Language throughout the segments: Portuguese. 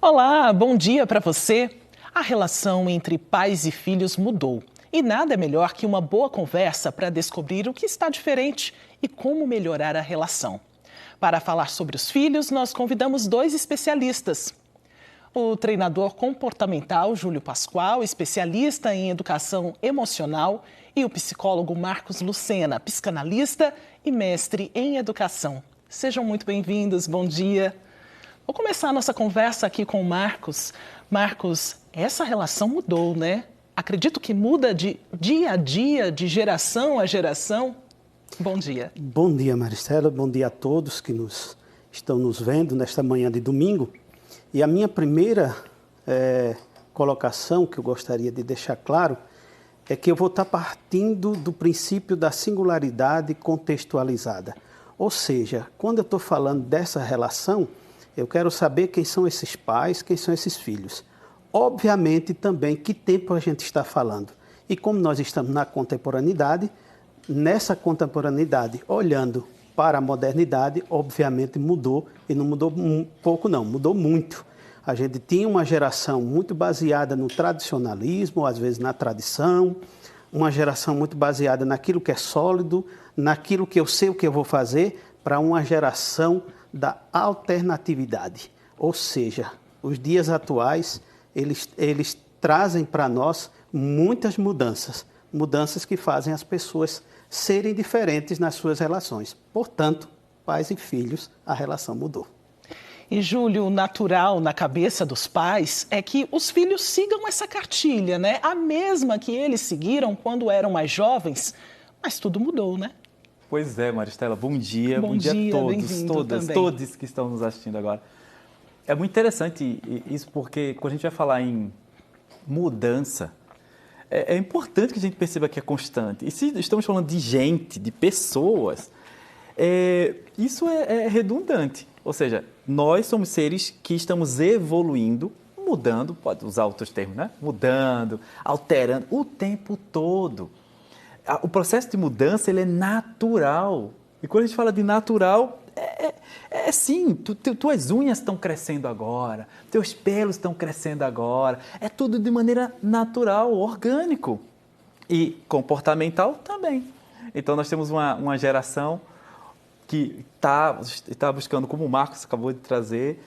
Olá, bom dia para você. A relação entre pais e filhos mudou. E nada é melhor que uma boa conversa para descobrir o que está diferente e como melhorar a relação. Para falar sobre os filhos, nós convidamos dois especialistas. O treinador comportamental Júlio Pascoal, especialista em educação emocional, e o psicólogo Marcos Lucena, psicanalista e mestre em educação. Sejam muito bem-vindos, bom dia. Vou começar a nossa conversa aqui com o Marcos. Marcos, essa relação mudou, né? Acredito que muda de dia a dia, de geração a geração. Bom dia. Bom dia, Maristela. Bom dia a todos que estão nos vendo nesta manhã de domingo. E a minha primeira colocação que eu gostaria de deixar claro é que eu vou estar partindo do princípio da singularidade contextualizada. Ou seja, quando eu estou falando dessa relação, eu quero saber quem são esses pais, quem são esses filhos. Obviamente também que tempo a gente está falando. E como nós estamos na contemporaneidade, nessa contemporaneidade, olhando para a modernidade, obviamente mudou, e não mudou pouco não, mudou muito. A gente tinha uma geração muito baseada no tradicionalismo, às vezes na tradição, uma geração muito baseada naquilo que é sólido, naquilo que eu sei o que eu vou fazer, para uma geração da alternatividade. Ou seja, os dias atuais, eles trazem para nós muitas mudanças, mudanças que fazem as pessoas serem diferentes nas suas relações. Portanto, pais e filhos, a relação mudou. E, Júlio, o natural na cabeça dos pais é que os filhos sigam essa cartilha, né? A mesma que eles seguiram quando eram mais jovens, mas tudo mudou, né? Pois é, Maristela, bom dia. Bom dia a todos, também. todos que estão nos assistindo agora. É muito interessante isso porque quando a gente vai falar em mudança, é importante que a gente perceba que é constante. E se estamos falando de gente, de pessoas, isso é redundante. Ou seja, nós somos seres que estamos evoluindo, mudando, pode usar outros termos, né? Mudando, alterando o tempo todo. O processo de mudança ele é natural. E quando a gente fala de natural, sim, tuas unhas estão crescendo agora, teus pelos estão crescendo agora. É tudo de maneira natural, orgânico. E comportamental também. Então nós temos uma geração que está buscando, como o Marcos acabou de trazer,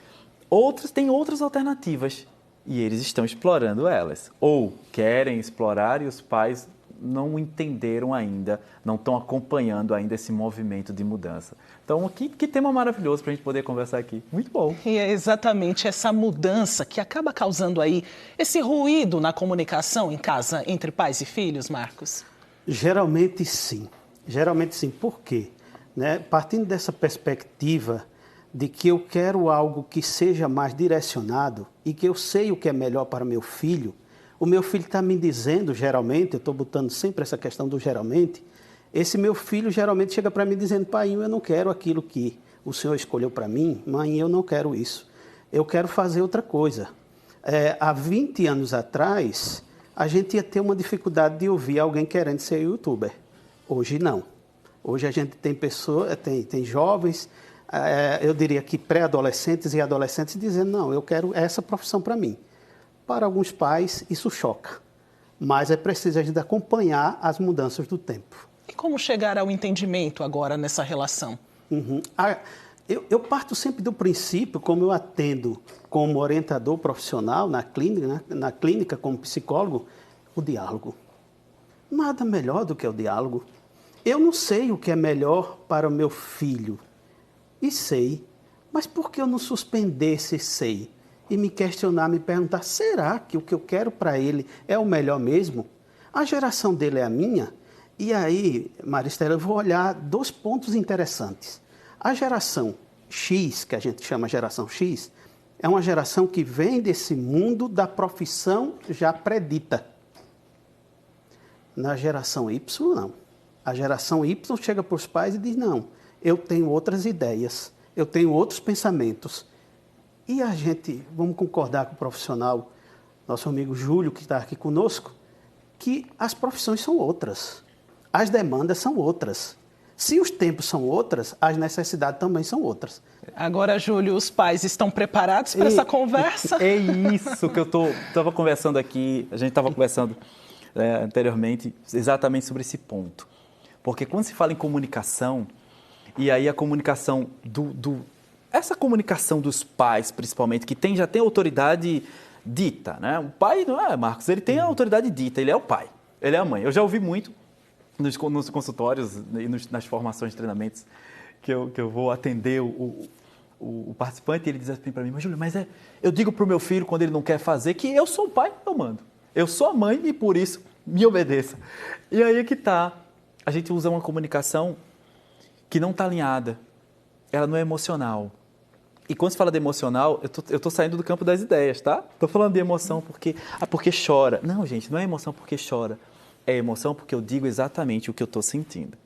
tem outras alternativas. E eles estão explorando elas. Ou querem explorar e os pais não entenderam ainda, não estão acompanhando ainda esse movimento de mudança. Então, que tema maravilhoso para a gente poder conversar aqui. Muito bom. E é exatamente essa mudança que acaba causando aí esse ruído na comunicação em casa entre pais e filhos, Marcos? Geralmente sim. Por quê? Partindo dessa perspectiva de que eu quero algo que seja mais direcionado e que eu sei o que é melhor para meu filho, o meu filho está me dizendo, geralmente, eu estou botando sempre essa questão do geralmente, esse meu filho geralmente chega para mim dizendo, pai, eu não quero aquilo que o senhor escolheu para mim, mãe, eu não quero isso, eu quero fazer outra coisa. Há 20 anos atrás, a gente ia ter uma dificuldade de ouvir alguém querendo ser youtuber. Hoje não. Hoje a gente tem pessoas, tem jovens, eu diria que pré-adolescentes e adolescentes dizendo, não, eu quero essa profissão para mim. Para alguns pais, isso choca, mas é preciso a gente acompanhar as mudanças do tempo. E como chegar ao entendimento agora nessa relação? Eu parto sempre do princípio, como eu atendo como orientador profissional na clínica como psicólogo, o diálogo. Nada melhor do que o diálogo. Eu não sei o que é melhor para o meu filho, e sei, mas por que eu não suspender esse sei? E me questionar, me perguntar, será que o que eu quero para ele é o melhor mesmo? A geração dele é a minha? E aí, Maristela, eu vou olhar 2 pontos interessantes. A geração X, que a gente chama geração X, é uma geração que vem desse mundo da profissão já predita. Na geração Y, não. A geração Y chega para os pais e diz, não, eu tenho outras ideias, eu tenho outros pensamentos. E a gente, vamos concordar com o profissional, nosso amigo Júlio, que está aqui conosco, que as profissões são outras, as demandas são outras. Se os tempos são outras, as necessidades também são outras. Agora, Júlio, os pais estão preparados para essa conversa? É isso que eu estava conversando aqui, a gente estava conversando anteriormente, exatamente sobre esse ponto. Porque quando se fala em comunicação, e aí a comunicação essa comunicação dos pais, principalmente, que já tem autoridade dita, né? O pai não é, Marcos, ele tem a autoridade dita, ele é o pai, ele é a mãe. Eu já ouvi muito nos consultórios e nas formações de treinamentos que eu vou atender o participante, e ele diz assim para mim, mas Júlio, eu digo para o meu filho, quando ele não quer fazer, que eu sou o pai, eu mando. Eu sou a mãe e por isso me obedeça. E aí é que tá. A gente usa uma comunicação que não está alinhada. Ela não é emocional. E quando se fala de emocional, eu estou saindo do campo das ideias, tá? Estou falando de emoção porque chora. Não, gente, não é emoção porque chora. É emoção porque eu digo exatamente o que eu estou sentindo.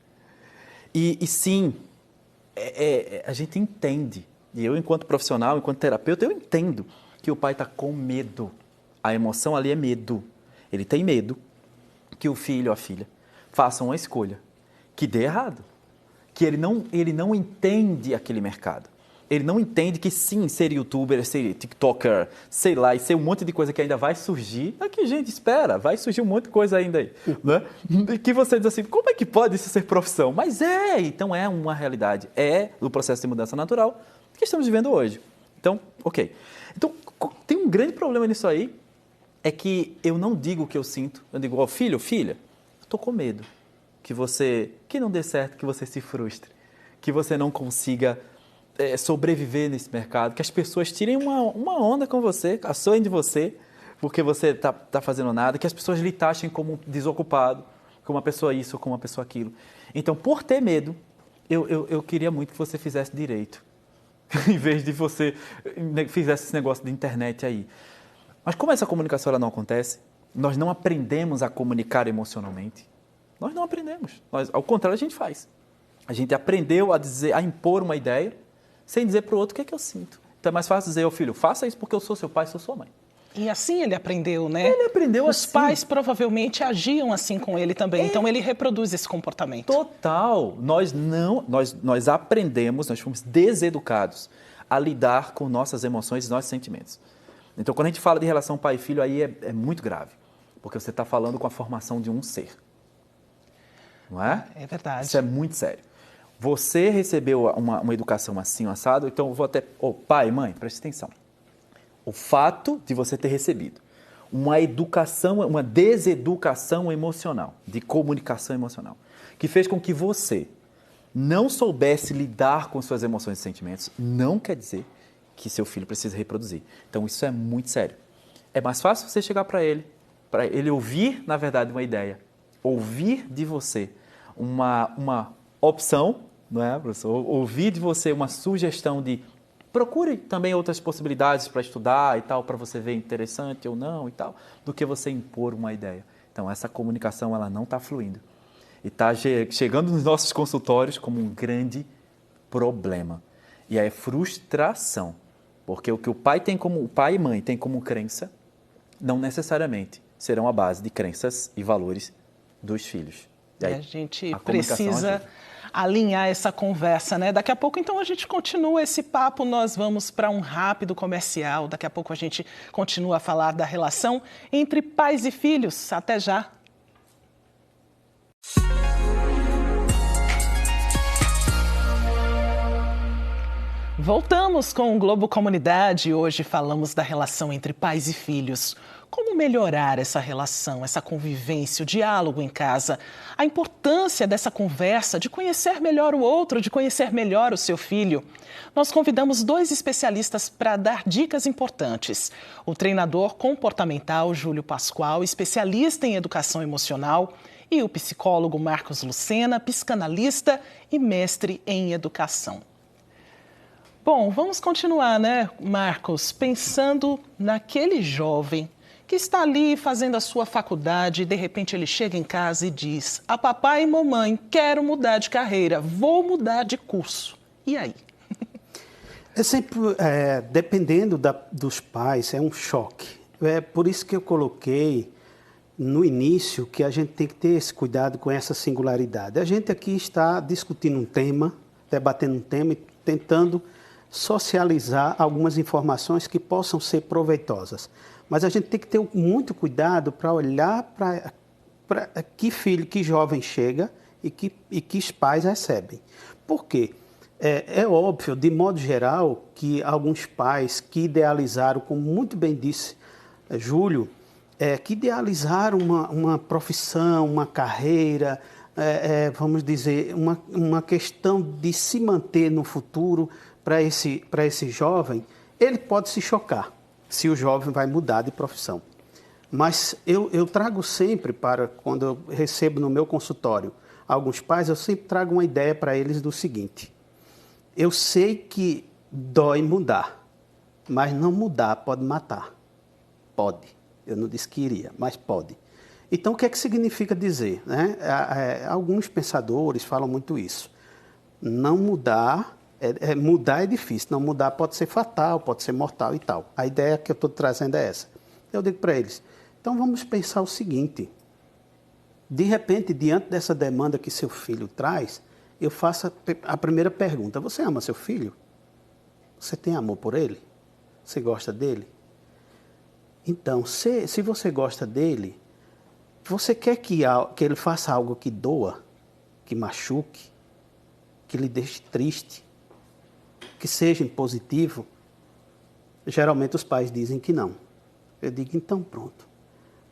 E sim, a gente entende. E eu, enquanto profissional, enquanto terapeuta, eu entendo que o pai está com medo. A emoção ali é medo. Ele tem medo que o filho ou a filha façam uma escolha que dê errado. Que ele não entende aquele mercado. Ele não entende que sim, ser youtuber, ser tiktoker, sei lá, e ser um monte de coisa que ainda vai surgir. Aqui, gente, espera, vai surgir um monte de coisa ainda aí. Né? Que você diz assim, como é que pode isso ser profissão? Mas então é uma realidade. É o processo de mudança natural que estamos vivendo hoje. Então, ok. Então, tem um grande problema nisso aí, é que eu não digo o que eu sinto. Eu digo, filho, filha, eu estou com medo que não dê certo, que você se frustre, que você não consiga sobreviver nesse mercado, que as pessoas tirem uma onda com você, açoem de você, porque você está fazendo nada, que as pessoas lhe taxem como desocupado, como uma pessoa isso ou como uma pessoa aquilo. Então, por ter medo, eu queria muito que você fizesse direito, em vez de você fizesse esse negócio de internet aí. Mas como essa comunicação ela não acontece, nós não aprendemos a comunicar emocionalmente. Nós não aprendemos. Ao contrário, a gente faz. A gente aprendeu a impor uma ideia sem dizer para o outro o que é que eu sinto. Então é mais fácil dizer ao filho, faça isso porque eu sou seu pai, sou sua mãe. E assim ele aprendeu, né? Ele aprendeu assim. Os pais provavelmente agiam assim com ele também, então ele reproduz esse comportamento. Total. Nós aprendemos, nós fomos deseducados a lidar com nossas emoções e nossos sentimentos. Então quando a gente fala de relação pai e filho, aí é muito grave, porque você está falando com a formação de um ser. Não é? É verdade. Isso é muito sério. Você recebeu uma educação assim, um assado, então eu vou até... pai, mãe, preste atenção. O fato de você ter recebido uma educação, uma deseducação emocional, de comunicação emocional, que fez com que você não soubesse lidar com suas emoções e sentimentos, não quer dizer que seu filho precisa reproduzir. Então isso é muito sério. É mais fácil você chegar para ele ouvir, na verdade, uma ideia, ouvir de você uma opção, não é, professor? Ouvir de você uma sugestão de procure também outras possibilidades para estudar e tal, para você ver interessante ou não e tal, do que você impor uma ideia. Então, essa comunicação ela não está fluindo. E está chegando nos nossos consultórios como um grande problema. E é frustração. Porque o que o pai e mãe têm como crença, não necessariamente serão a base de crenças e valores dos filhos. E aí, a gente precisa alinhar essa conversa, né? Daqui a pouco, então, a gente continua esse papo, nós vamos para um rápido comercial, daqui a pouco a gente continua a falar da relação entre pais e filhos. Até já! Voltamos com o Globo Comunidade. Hoje falamos da relação entre pais e filhos. Como melhorar essa relação, essa convivência, o diálogo em casa? A importância dessa conversa, de conhecer melhor o outro, de conhecer melhor o seu filho. Nós convidamos 2 especialistas para dar dicas importantes. O treinador comportamental Júlio Pascoal, especialista em educação emocional, e o psicólogo Marcos Lucena, psicanalista e mestre em educação. Bom, vamos continuar, né, Marcos? Pensando naquele jovem que está ali fazendo a sua faculdade e de repente ele chega em casa e diz: a papai e mamãe, quero mudar de carreira, vou mudar de curso. E aí? É sempre, dependendo dos pais, é um choque. É por isso que eu coloquei no início que a gente tem que ter esse cuidado com essa singularidade. A gente aqui está discutindo um tema, debatendo um tema e tentando socializar algumas informações que possam ser proveitosas. Mas a gente tem que ter muito cuidado para olhar para que filho, que jovem chega e que pais recebem. Por quê? É óbvio, de modo geral, que alguns pais que idealizaram, como muito bem disse Júlio, que idealizaram uma profissão, uma carreira, vamos dizer, uma questão de se manter no futuro para esse jovem, ele pode se chocar se o jovem vai mudar de profissão. Mas eu trago sempre quando eu recebo no meu consultório alguns pais, eu sempre trago uma ideia para eles do seguinte: eu sei que dói mudar, mas não mudar pode matar. Pode. Eu não disse que iria, mas pode. Então, o que é que significa dizer, né? Alguns pensadores falam muito isso. Não mudar, mudar é difícil, não mudar pode ser fatal, pode ser mortal e tal. A ideia que eu estou trazendo é essa. Eu digo para eles, então vamos pensar o seguinte: de repente, diante dessa demanda que seu filho traz, eu faço a primeira pergunta: você ama seu filho? Você tem amor por ele? Você gosta dele? Então, se você gosta dele, você quer que ele faça algo que doa, que machuque, que lhe deixe triste, que seja impositivo? Geralmente os pais dizem que não. Eu digo, então pronto.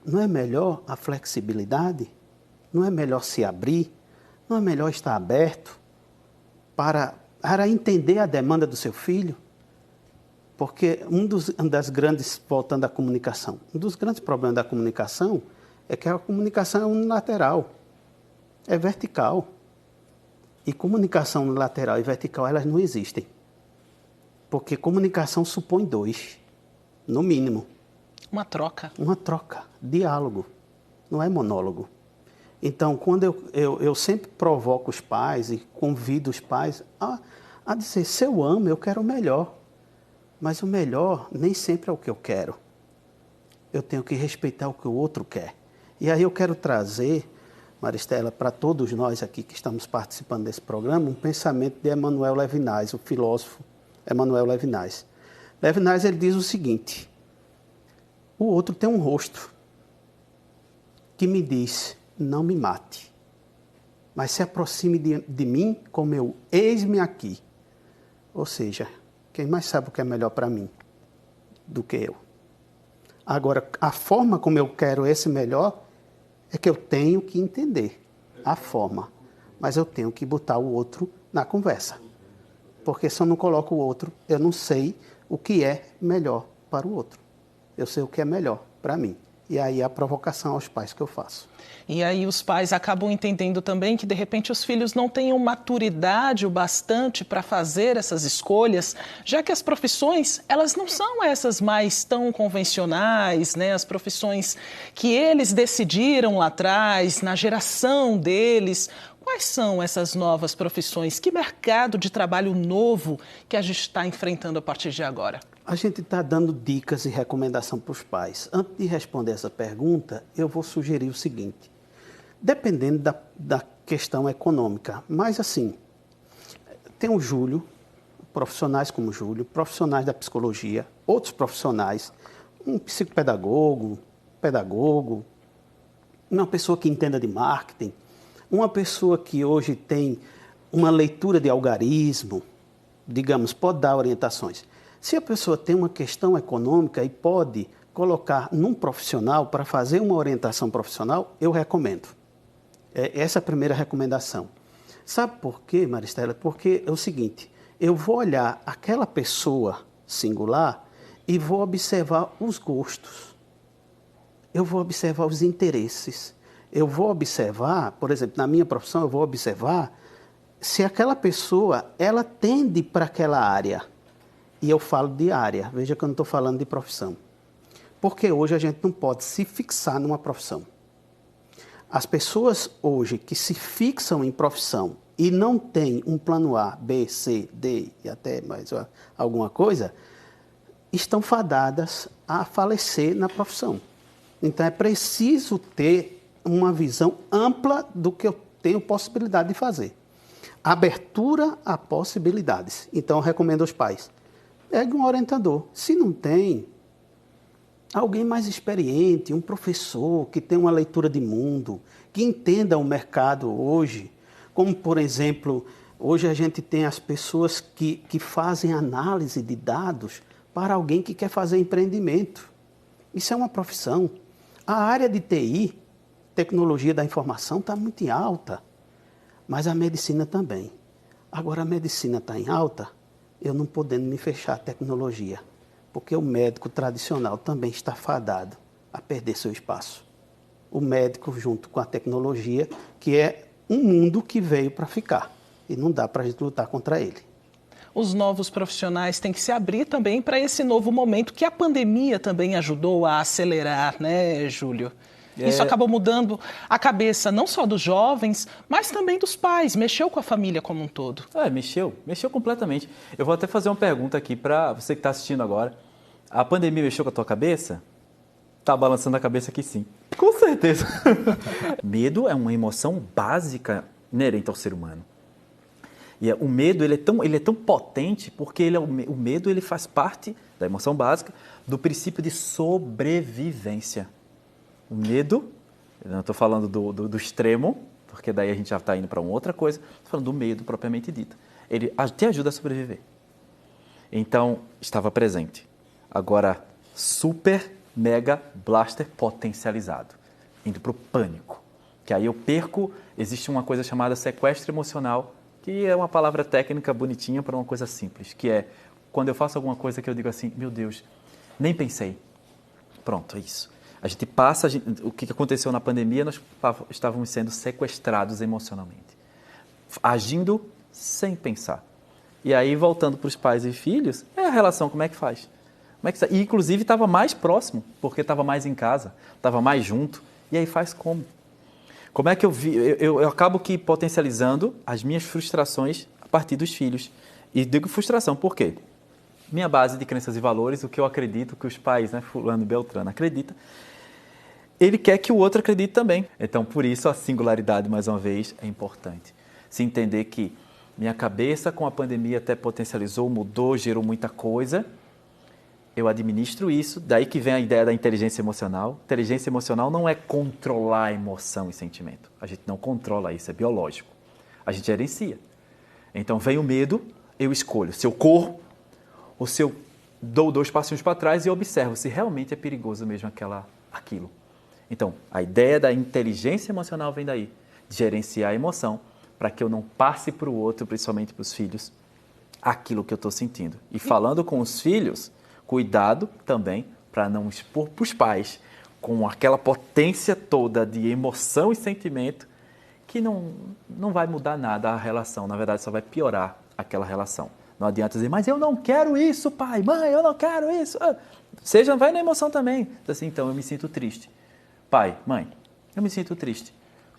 Não é melhor a flexibilidade? Não é melhor se abrir? Não é melhor estar aberto para entender a demanda do seu filho? Porque voltando à comunicação, um dos grandes problemas da comunicação é que a comunicação é unilateral, é vertical. E comunicação unilateral e vertical, elas não existem. Porque comunicação supõe dois, no mínimo. Uma troca. Uma troca, diálogo, não é monólogo. Então, quando eu sempre provoco os pais e convido os pais a dizer, se eu amo, eu quero o melhor. Mas o melhor nem sempre é o que eu quero. Eu tenho que respeitar o que o outro quer. E aí eu quero trazer, Maristela, para todos nós aqui que estamos participando desse programa, um pensamento de Emmanuel Levinas, o filósofo Emmanuel Levinas. Levinas, ele diz o seguinte: o outro tem um rosto que me diz, não me mate, mas se aproxime de mim como eu, eis-me aqui. Ou seja, quem mais sabe o que é melhor para mim do que eu? Agora, a forma como eu quero esse melhor é que eu tenho que entender a forma, mas eu tenho que botar o outro na conversa. Porque se eu não coloco o outro, eu não sei o que é melhor para o outro. Eu sei o que é melhor para mim. E aí a provocação aos pais que eu faço. E aí os pais acabam entendendo também que, de repente, os filhos não tenham maturidade o bastante para fazer essas escolhas, já que as profissões, elas não são essas mais tão convencionais, né? As profissões que eles decidiram lá atrás, na geração deles. Quais são essas novas profissões? Que mercado de trabalho novo que a gente está enfrentando a partir de agora? A gente está dando dicas e recomendação para os pais. Antes de responder essa pergunta, eu vou sugerir o seguinte. Dependendo da questão econômica, mas assim, tem o Júlio, profissionais como o Júlio, profissionais da psicologia, outros profissionais, um psicopedagogo, pedagogo, uma pessoa que entenda de marketing, uma pessoa que hoje tem uma leitura de algarismo, digamos, pode dar orientações. Se a pessoa tem uma questão econômica e pode colocar num profissional para fazer uma orientação profissional, eu recomendo. Essa é a primeira recomendação. Sabe por quê, Maristela? Porque é o seguinte, eu vou olhar aquela pessoa singular e vou observar os gostos. Eu vou observar os interesses. Eu vou observar, por exemplo, na minha profissão, eu vou observar se aquela pessoa, ela tende para aquela área. E eu falo de área, veja que eu não estou falando de profissão. Porque hoje a gente não pode se fixar numa profissão. As pessoas hoje que se fixam em profissão e não têm um plano A, B, C, D e até mais alguma coisa, estão fadadas a falecer na profissão. Então, é preciso ter uma visão ampla do que eu tenho possibilidade de fazer. Abertura a possibilidades. Então, eu recomendo aos pais, pegue um orientador. Se não tem, alguém mais experiente, um professor que tem uma leitura de mundo, que entenda o mercado hoje, como, por exemplo, hoje a gente tem as pessoas que fazem análise de dados para alguém que quer fazer empreendimento. Isso é uma profissão. A área de TI, tecnologia da informação, está muito em alta, mas a medicina também. Agora, a medicina está em alta, eu não podendo me fechar à tecnologia, porque o médico tradicional também está fadado a perder seu espaço. O médico junto com a tecnologia, que é um mundo que veio para ficar, e não dá para a gente lutar contra ele. Os novos profissionais têm que se abrir também para esse novo momento que a pandemia também ajudou a acelerar, né, Júlio? Isso acabou mudando a cabeça não só dos jovens, mas também dos pais, mexeu com a família como um todo. Mexeu completamente. Eu vou até fazer uma pergunta aqui para você que está assistindo agora. A pandemia mexeu com a tua cabeça? Tá balançando a cabeça aqui sim. Com certeza. Medo é uma emoção básica inerente ao ser humano. E o medo ele é tão potente porque o medo ele faz parte da emoção básica do princípio de sobrevivência. O medo, eu não estou falando do extremo, porque daí a gente já está indo para uma outra coisa, estou falando do medo propriamente dito. Ele te ajuda a sobreviver. Então, estava presente. Agora, super, mega, blaster potencializado, indo para o pânico. Que aí eu perco, existe uma coisa chamada sequestro emocional, que é uma palavra técnica bonitinha para uma coisa simples, que é quando eu faço alguma coisa que eu digo assim, meu Deus, nem pensei. Pronto, é isso. A gente passa, o que aconteceu na pandemia, nós estávamos sendo sequestrados emocionalmente, agindo sem pensar. E aí, voltando para os pais e filhos, a relação, como é que faz? E, inclusive, estava mais próximo, porque estava mais em casa, estava mais junto. E aí faz como? Como é que eu acabo que potencializando as minhas frustrações a partir dos filhos. E digo frustração, por quê? Minha base de crenças e valores, o que eu acredito, que os pais, né, fulano e beltrano, acreditam, ele quer que o outro acredite também. Então, por isso, a singularidade, mais uma vez, é importante. Se entender que minha cabeça com a pandemia até potencializou, mudou, gerou muita coisa. Eu administro isso, daí que vem a ideia da inteligência emocional. Inteligência emocional não é controlar a emoção e sentimento. A gente não controla isso, é biológico. A gente gerencia. Então, vem o medo, eu escolho se eu corro ou se eu dou 2 passinhos para trás e observo se realmente é perigoso mesmo aquilo. Então, a ideia da inteligência emocional vem daí, de gerenciar a emoção, para que eu não passe para o outro, principalmente para os filhos, aquilo que eu estou sentindo. E falando com os filhos, cuidado também para não expor para os pais com aquela potência toda de emoção e sentimento que não vai mudar nada a relação, na verdade só vai piorar aquela relação. Não adianta dizer, mas eu não quero isso, pai, mãe, eu não quero isso. Seja, vai na emoção também. Assim, então, eu me sinto triste. Pai, mãe, eu me sinto triste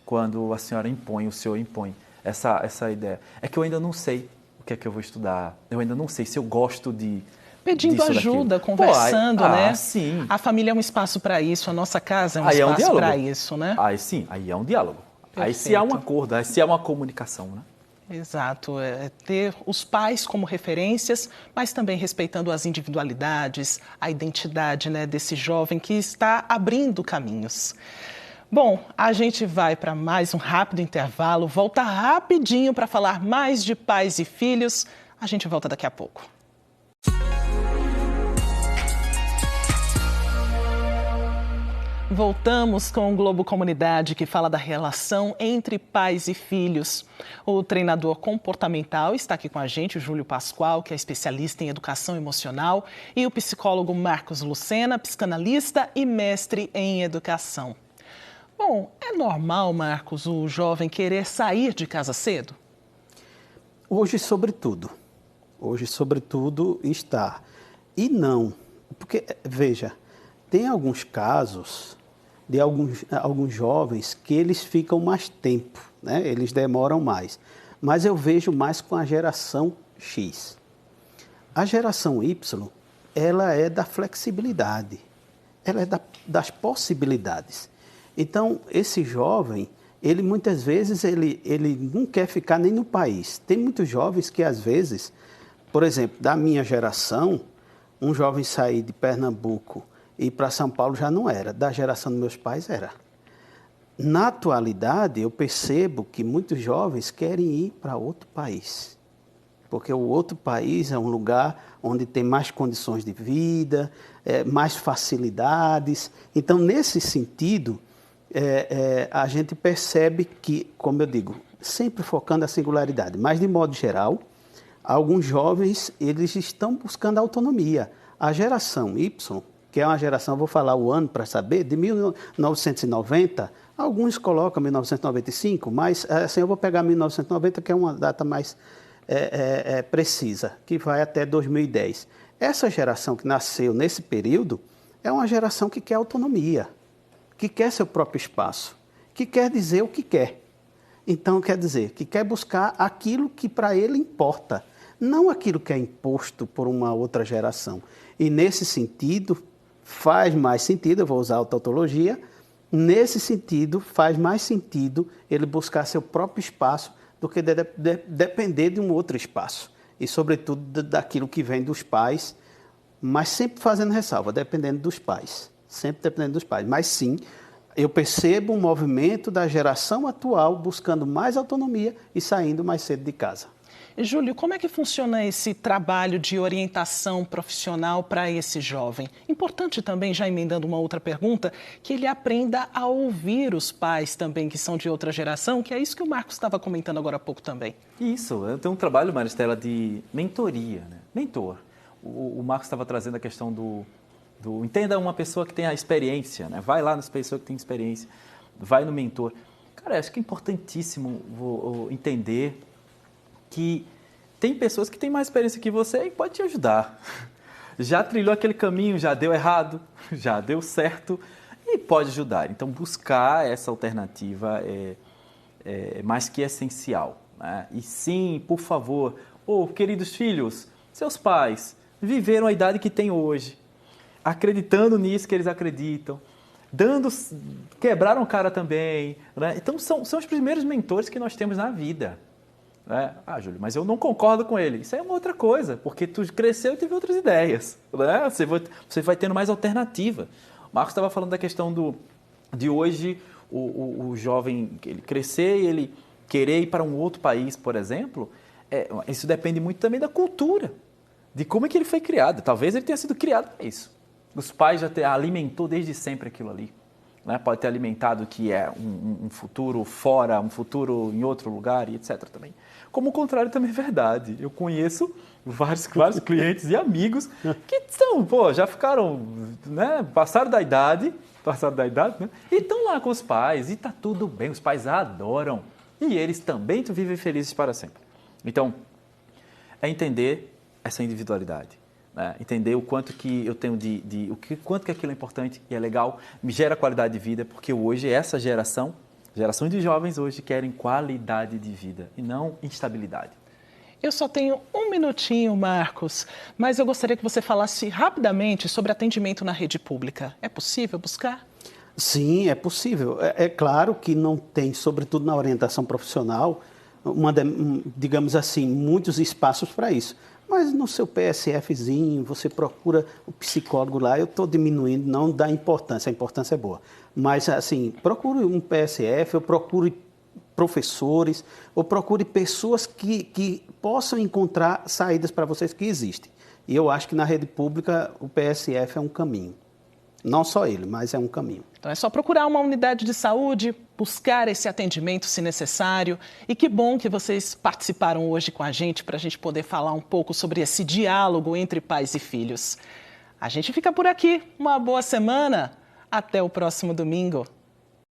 quando a senhora impõe, o senhor impõe essa ideia. É que eu ainda não sei o que é que eu vou estudar, eu ainda não sei se eu gosto pedindo ajuda, conversando, né? Sim. A família é um espaço para isso, a nossa casa é um espaço para isso, né? Aí é um diálogo. Perfeito. Aí se há um acordo, aí se há uma comunicação, né? Exato, é ter os pais como referências, mas também respeitando as individualidades, a identidade, né, desse jovem que está abrindo caminhos. Bom, a gente vai para mais um rápido intervalo, volta rapidinho para falar mais de pais e filhos. A gente volta daqui a pouco. Voltamos com o Globo Comunidade, que fala da relação entre pais e filhos. O treinador comportamental está aqui com a gente, o Júlio Pascoal, que é especialista em educação emocional, e o psicólogo Marcos Lucena, psicanalista e mestre em educação. Bom, é normal, Marcos, o jovem querer sair de casa cedo? Hoje, sobretudo, está. E não, porque, veja, tem alguns casos de alguns jovens que eles ficam mais tempo, né? Eles demoram mais. Mas eu vejo mais com a geração X. A geração Y, ela é da flexibilidade. ela é das possibilidades. Então, esse jovem, ele muitas vezes, ele não quer ficar nem no país. Tem muitos jovens que, às vezes, por exemplo, da minha geração, um jovem sair de Pernambuco e ir para São Paulo já não era. Da geração dos meus pais, era. Na atualidade, eu percebo que muitos jovens querem ir para outro país. Porque o outro país é um lugar onde tem mais condições de vida, mais facilidades. Então, nesse sentido, a gente percebe que, como eu digo, sempre focando a singularidade, mas de modo geral, alguns jovens, eles estão buscando autonomia. A geração Y, que é uma geração, vou falar o ano para saber, de 1990, alguns colocam 1995, mas assim, eu vou pegar 1990, que é uma data mais precisa, que vai até 2010. Essa geração que nasceu nesse período é uma geração que quer autonomia, que quer seu próprio espaço, que quer dizer o que quer. Então, quer dizer, que quer buscar aquilo que para ele importa, não aquilo que é imposto por uma outra geração. E nesse sentido, faz mais sentido, eu vou usar a tautologia, nesse sentido, faz mais sentido ele buscar seu próprio espaço do que depender de um outro espaço. E, sobretudo, daquilo que vem dos pais, mas sempre fazendo ressalva, dependendo dos pais. Sempre dependendo dos pais. Mas, sim, eu percebo um movimento da geração atual buscando mais autonomia e saindo mais cedo de casa. Júlio, como é que funciona esse trabalho de orientação profissional para esse jovem? Importante também, já emendando uma outra pergunta, que ele aprenda a ouvir os pais também, que são de outra geração, que é isso que o Marcos estava comentando agora há pouco também. Isso, eu tenho um trabalho, Maristela, de mentoria, né? Mentor. O Marcos estava trazendo a questão do entenda uma pessoa que tem a experiência, né? Vai lá nessa pessoa que tem experiência, vai no mentor. Cara, acho que é importantíssimo entender que tem pessoas que têm mais experiência que você e pode te ajudar. Já trilhou aquele caminho, já deu errado, já deu certo e pode ajudar. Então, buscar essa alternativa é mais que essencial, né? E sim, por favor, queridos filhos, seus pais viveram a idade que têm hoje, acreditando nisso que eles acreditam, quebraram cara também, né? Então, são os primeiros mentores que nós temos na vida. Júlio, mas eu não concordo com ele. Isso é uma outra coisa, porque tu cresceu e teve outras ideias, né? Você vai tendo mais alternativa. O Marcos estava falando da questão de hoje, o jovem ele crescer e ele querer ir para um outro país, por exemplo. Isso depende muito também da cultura, de como é que ele foi criado. Talvez ele tenha sido criado para isso. Os pais já alimentou desde sempre aquilo ali. Né? Pode ter alimentado que é um futuro fora, um futuro em outro lugar e etc. também. Como o contrário também é verdade. Eu conheço vários clientes e amigos que já ficaram, né? Passaram da idade, né? E estão lá com os pais e está tudo bem, os pais adoram. E eles também vivem felizes para sempre. Então, é entender essa individualidade. Né? Entender o quanto que eu tenho quanto que aquilo é importante e é legal, me gera qualidade de vida, porque hoje essa geração de jovens hoje querem qualidade de vida e não instabilidade. Eu só tenho um minutinho, Marcos, mas eu gostaria que você falasse rapidamente sobre atendimento na rede pública. É possível buscar? Sim, é possível. É claro que não tem, sobretudo na orientação profissional, digamos assim, muitos espaços para isso. Mas no seu PSFzinho, você procura o psicólogo lá. Eu estou diminuindo, não dá importância, a importância é boa. Mas, assim, procure um PSF, ou procure professores, ou procure pessoas que possam encontrar saídas para vocês que existem. E eu acho que na rede pública o PSF é um caminho. Não só ele, mas é um caminho. Então é só procurar uma unidade de saúde, buscar esse atendimento se necessário. E que bom que vocês participaram hoje com a gente para a gente poder falar um pouco sobre esse diálogo entre pais e filhos. A gente fica por aqui. Uma boa semana. Até o próximo domingo.